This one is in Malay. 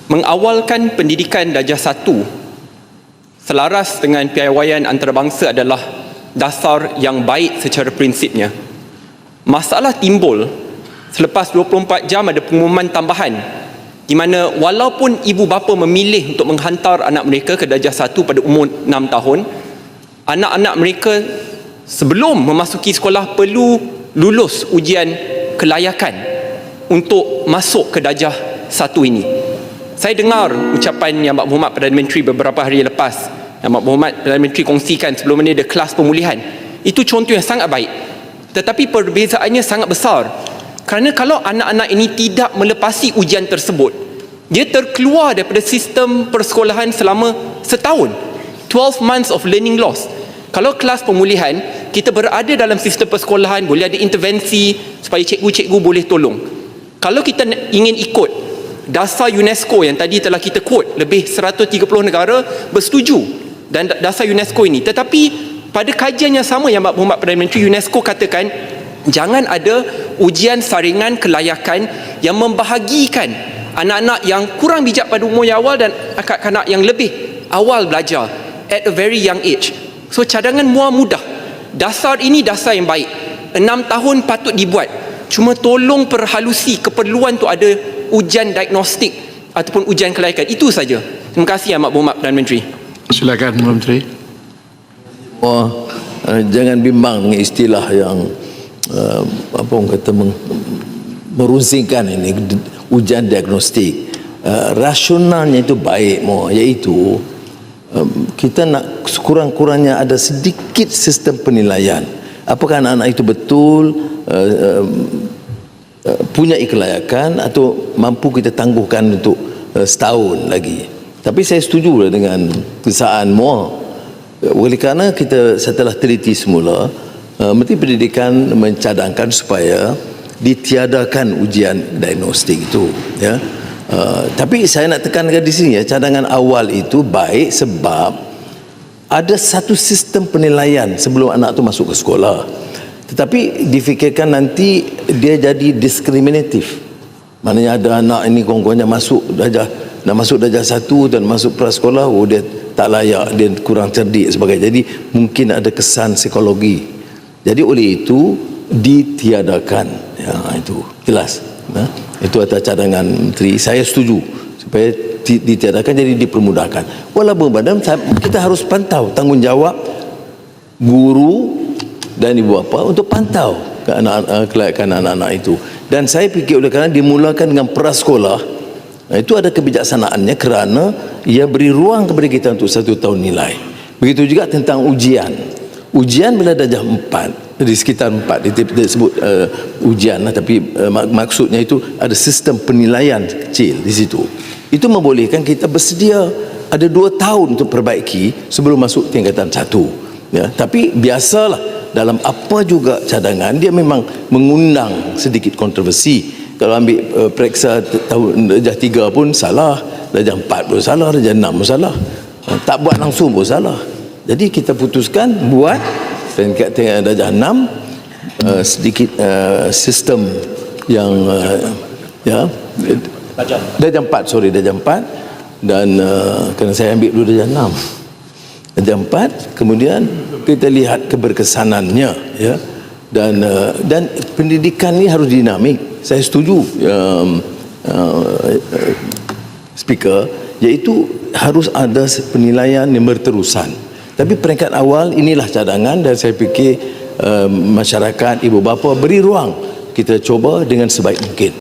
Mengawalkan pendidikan darjah 1 selaras dengan piawaian antarabangsa adalah dasar yang baik secara prinsipnya. Masalah timbul selepas 24 jam ada pengumuman tambahan di mana walaupun ibu bapa memilih untuk menghantar anak mereka ke darjah 1 pada umur 6 tahun, anak-anak mereka sebelum memasuki sekolah perlu lulus ujian kelayakan untuk masuk ke darjah 1 ini. Saya dengar ucapan Yang Amat Berhormat Perdana Menteri beberapa hari lepas. Yang Amat Berhormat Perdana Menteri kongsikan sebelum ini ada kelas pemulihan. Itu contoh yang sangat baik. Tetapi perbezaannya sangat besar. Kerana kalau anak-anak ini tidak melepasi ujian tersebut, dia terkeluar daripada sistem persekolahan selama setahun. 12 months of learning loss. Kalau kelas pemulihan, kita berada dalam sistem persekolahan, boleh ada intervensi supaya cikgu-cikgu boleh tolong. Kalau kita ingin ikut dasar UNESCO yang tadi telah kita quote, lebih 130 negara bersetuju dan dasar UNESCO ini. Tetapi pada kajian yang sama Yang Amat Berhormat Perdana Menteri, UNESCO katakan jangan ada ujian saringan kelayakan yang membahagikan anak-anak yang kurang bijak pada umur yang awal dan kanak-kanak yang lebih awal belajar at a very young age. So cadangan mudah. Dasar ini dasar yang baik. 6 tahun patut dibuat. Cuma tolong perhalusi keperluan tu ada ujian diagnostik ataupun ujian kelayakan. Itu saja. Terima kasih Yang Amat Berhormat Perdana Menteri. Silakan Menteri. Jangan bimbang dengan istilah yang apa orang kata merusingkan ini, ujian diagnostik. Rasionalnya itu baik, iaitu kita nak sekurang-kurangnya ada sedikit sistem penilaian. Apakah anak-anak itu betul punya kelayakan atau mampu kita tangguhkan untuk setahun lagi. Tapi saya setuju dengan kesaan MUA. Oleh kerana kita setelah teliti semula, Menteri Pendidikan mencadangkan supaya ditiadakan ujian diagnostik itu, ya. Tapi saya nak tekankan di sini, ya, cadangan awal itu baik sebab ada satu sistem penilaian sebelum anak tu masuk ke sekolah. Tetapi difikirkan nanti dia jadi diskriminatif. Maknanya ada anak ini kurang-kurangnya nak masuk darjah 1 dan masuk prasekolah, dia tak layak, dia kurang cerdik sebagainya. Jadi mungkin ada kesan psikologi. Jadi oleh itu ditiadakan. Ya, itu jelas. Ya, itu atas cadangan Menteri. Saya setuju supaya ditiadakan, jadi dipermudahkan. Walaupun kita harus pantau tanggungjawab guru dan ibu bapa untuk pantau kelayakan anak-anak itu. Dan saya fikir oleh kerana dimulakan dengan prasekolah, itu ada kebijaksanaannya kerana ia beri ruang kepada kita untuk 1 tahun nilai. Begitu juga tentang ujian. Ujian bila darjah 4, di sekitar 4 disebut ujian lah, tapi maksudnya itu ada sistem penilaian kecil di situ. Itu membolehkan kita bersedia ada 2 tahun untuk perbaiki sebelum masuk tingkatan 1. Ya, tapi biasalah dalam apa juga cadangan dia memang mengundang sedikit kontroversi. Kalau ambil periksa tahun darjah 3 pun salah, darjah 4 pun salah, darjah 6 pun salah. Tak buat langsung pun salah. Jadi kita putuskan buat tingkat darjah 6 sedikit sistem yang ya darjah 4 dan kerana saya ambil dulu darjah 6. Darjah 4 kemudian kita lihat keberkesanannya, ya. Dan pendidikan ni harus dinamik. Saya setuju speaker, iaitu harus ada penilaian yang berterusan. Tapi peringkat awal inilah cadangan dan saya fikir masyarakat, ibu bapa beri ruang kita cuba dengan sebaik mungkin.